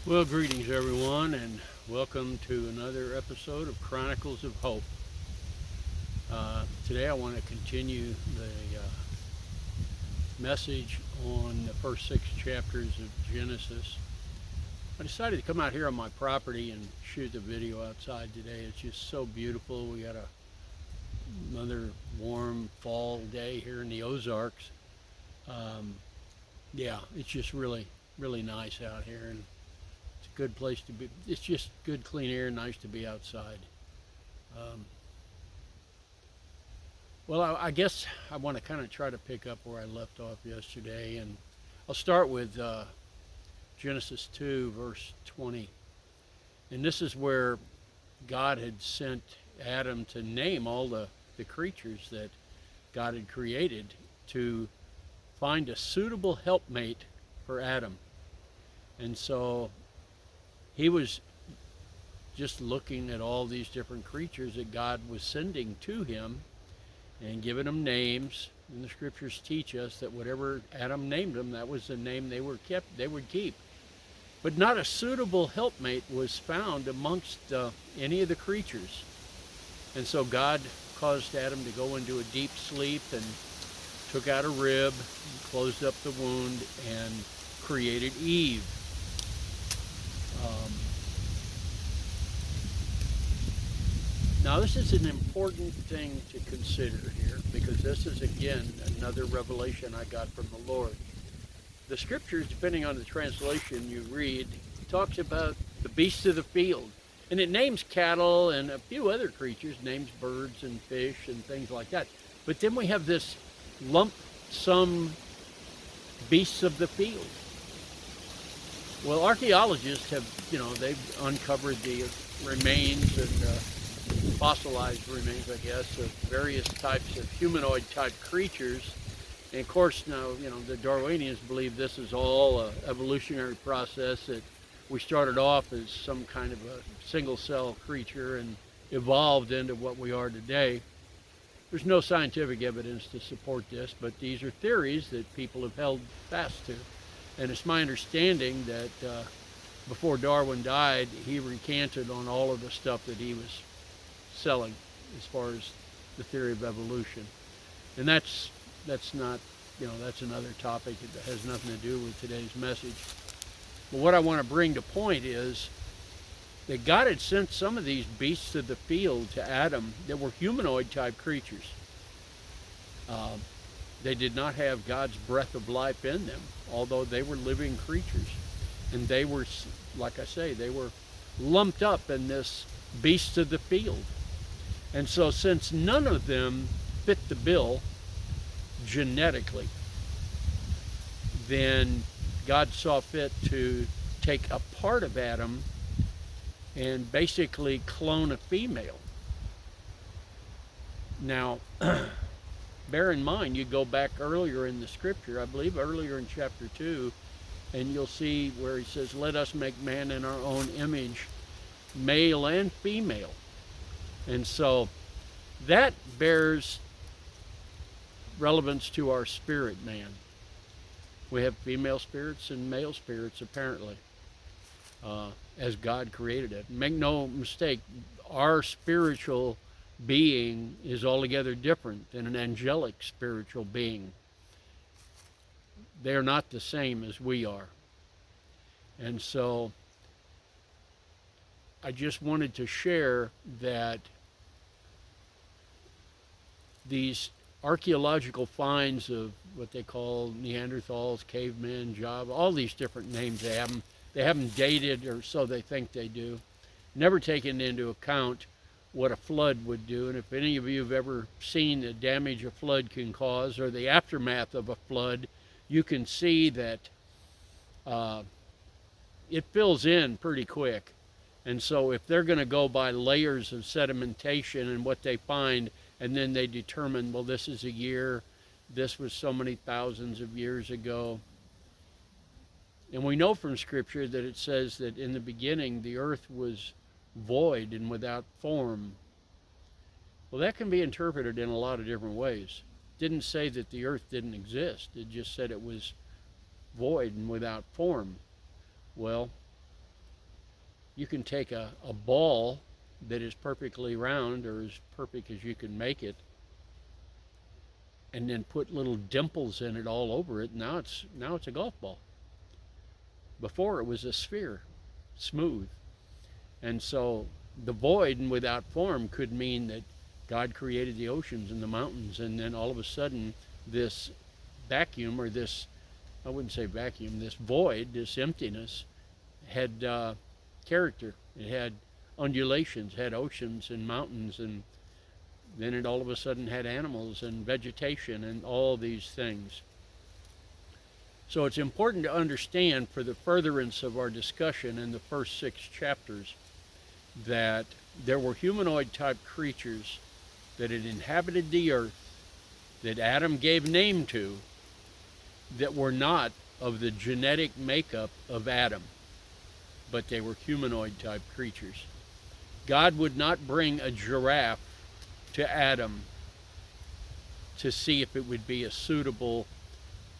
Well, greetings everyone, and welcome to another episode of Chronicles of Hope. Today I want to continue the message on the first six chapters of Genesis. I decided to come out here on my property and shoot the video outside today. It's just so beautiful. We got another warm fall day here in the Ozarks. Um, yeah, it's just really nice out here, and it's a good place to be. It's just good, clean air, nice to be outside. Um, well, I guess I want to kind of try to pick up where I left off yesterday, and I'll start with Genesis 2, verse 20. And this is where God had sent Adam to name all the creatures that God had created to find a suitable helpmate for Adam. And so he was just looking at all these different creatures that God was sending to him and giving them names. And the scriptures teach us that whatever Adam named them, that was the name they would keep. But not a suitable helpmate was found amongst any of the creatures. And so God caused Adam to go into a deep sleep and took out a rib, closed up the wound, and created Eve. Now this is an important thing to consider here, because this is again another revelation I got from the Lord. The scriptures, depending on the translation you read, talks about the beasts of the field. And it names cattle and a few other creatures, names birds and fish and things like that. But then we have this lump sum beasts of the field. Well, archaeologists have, they've uncovered the remains and fossilized remains, I guess, of various types of humanoid type creatures. And of course, now, the Darwinians believe this is all an evolutionary process, that we started off as some kind of a single cell creature and evolved into what we are today. There's no scientific evidence to support this, but these are theories that people have held fast to. And it's my understanding that before Darwin died, he recanted on all of the stuff that he was selling as far as the theory of evolution. And that's not, that's another topic that has nothing to do with today's message. But what I want to bring to point is that God had sent some of these beasts of the field to Adam that were humanoid type creatures. They did not have God's breath of life in them, although they were living creatures. And they were, like I say, they were lumped up in this beast of the field. And so since none of them fit the bill genetically, then God saw fit to take a part of Adam and basically clone a female. Now, bear in mind, you go back earlier in the scripture, I believe earlier in chapter 2, and you'll see where he says, let us make man in our own image, male and female. And so that bears relevance to our spirit man. We have female spirits and male spirits, apparently, as God created it. Make no mistake, our spiritual being is altogether different than an angelic spiritual being. They are not the same as we are. And so I just wanted to share that these archaeological finds of what they call Neanderthals, cavemen, Java, all these different names they have them. They have them dated, or so they think they do. Never taken into account what a flood would do. And if any of you have ever seen the damage a flood can cause or the aftermath of a flood, you can see that it fills in pretty quick. And so if they're going to go by layers of sedimentation and what they find, and then they determine, well, this is a year, this was so many thousands of years ago. And we know from Scripture that it says that in the beginning the earth was void and without form. Well, that can be interpreted in a lot of different ways. It didn't say that the earth didn't exist. It just said it was void and without form. Well, You can take a ball that is perfectly round, or as perfect as you can make it, and then put little dimples in it all over it. Now it's a golf ball. Before it was a sphere, smooth. And so the void and without form could mean that God created the oceans and the mountains, and then all of a sudden this vacuum, or this, I wouldn't say vacuum, this void, this emptiness had character. It had undulations, had oceans and mountains, and then it all of a sudden had animals and vegetation and all these things. So it's important to understand, for the furtherance of our discussion in the first 6 chapters, that there were humanoid type creatures that had inhabited the earth, that Adam gave name to, that were not of the genetic makeup of Adam, but they were humanoid type creatures. God would not bring a giraffe to Adam to see if it would be a suitable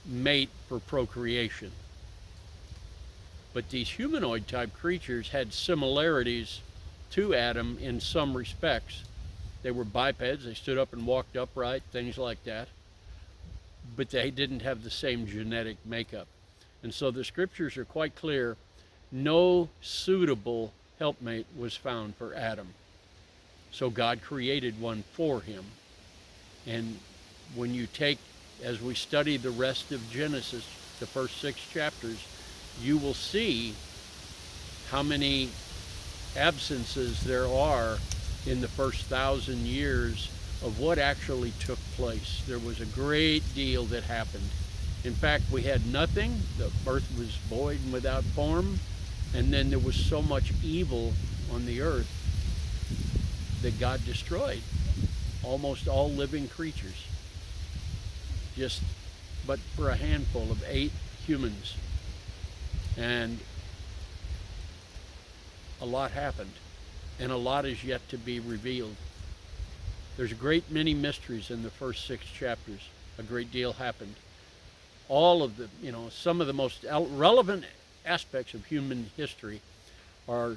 mate for procreation. But these humanoid type creatures had similarities to Adam in some respects. They were bipeds, they stood up and walked upright, things like that. But they didn't have the same genetic makeup. And so the scriptures are quite clear. No suitable helpmate was found for Adam. So God created one for him. And when you take, as we study the rest of Genesis, the first 6 chapters, you will see how many absences there are in the first 1,000 years of what actually took place. There was a great deal that happened. In fact, we had nothing. The earth was void and without form. And then there was so much evil on the earth that God destroyed almost all living creatures. But for a handful of 8 humans. And a lot happened. And a lot is yet to be revealed. There's a great many mysteries in the first 6 chapters. A great deal happened. All of the, some of the most relevant aspects of human history are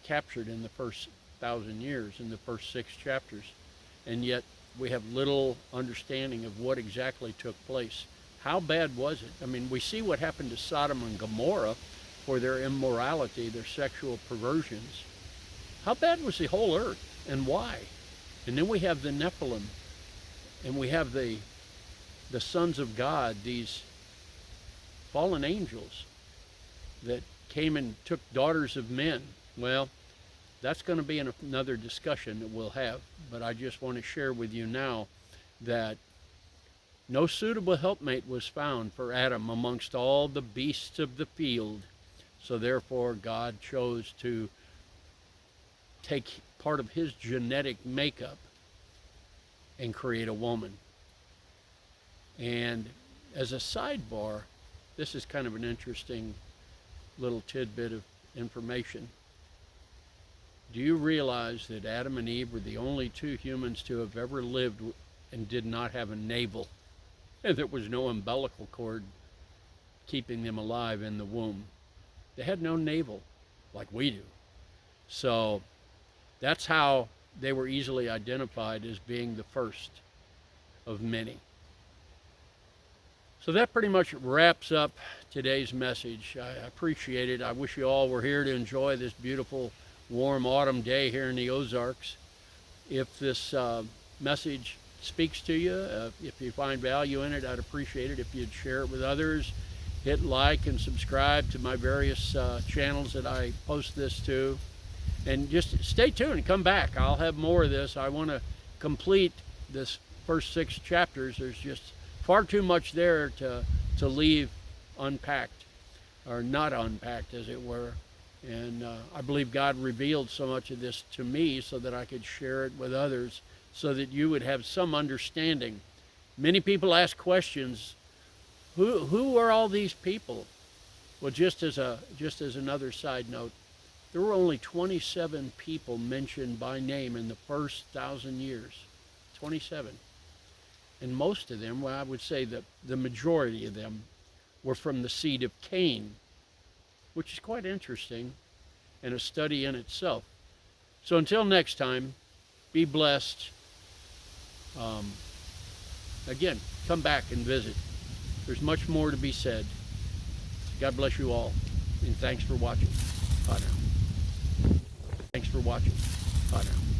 captured in the first 1,000 years, in the first 6 chapters. And yet we have little understanding of what exactly took place. How bad was it? I mean, we see what happened to Sodom and Gomorrah for their immorality, their sexual perversions. How bad was the whole earth, and why? And then we have the Nephilim, and we have the sons of God, these fallen angels that came and took daughters of men. Well, that's going to be another discussion that we'll have, but I just want to share with you now that no suitable helpmate was found for Adam amongst all the beasts of the field. So therefore God chose to take part of his genetic makeup and create a woman. And as a sidebar, this is kind of an interesting little tidbit of information. Do you realize that Adam and Eve were the only 2 humans to have ever lived and did not have a navel? And there was no umbilical cord keeping them alive in the womb. They had no navel like we do. So that's how they were easily identified as being the first of many. So that pretty much wraps up today's message. I appreciate it. I wish you all were here to enjoy this beautiful, warm autumn day here in the Ozarks. If this message speaks to you, if you find value in it, I'd appreciate it if you'd share it with others. Hit like and subscribe to my various channels that I post this to. And just stay tuned and come back. I'll have more of this. I want to complete this first 6 chapters. There's just far too much there to leave unpacked, or not unpacked, as it were. And I believe God revealed so much of this to me so that I could share it with others, so that you would have some understanding. Many people ask questions. Who are all these people? Well, just as another side note, there were only 27 people mentioned by name in the first 1,000 years. 27. And most of them, well, I would say that the majority of them were from the seed of Cain, which is quite interesting. and a study in itself. So until next time, be blessed. Again, come back and visit. There's much more to be said. God bless you all, and thanks for watching. Bye now. Thanks for watching. Bye now.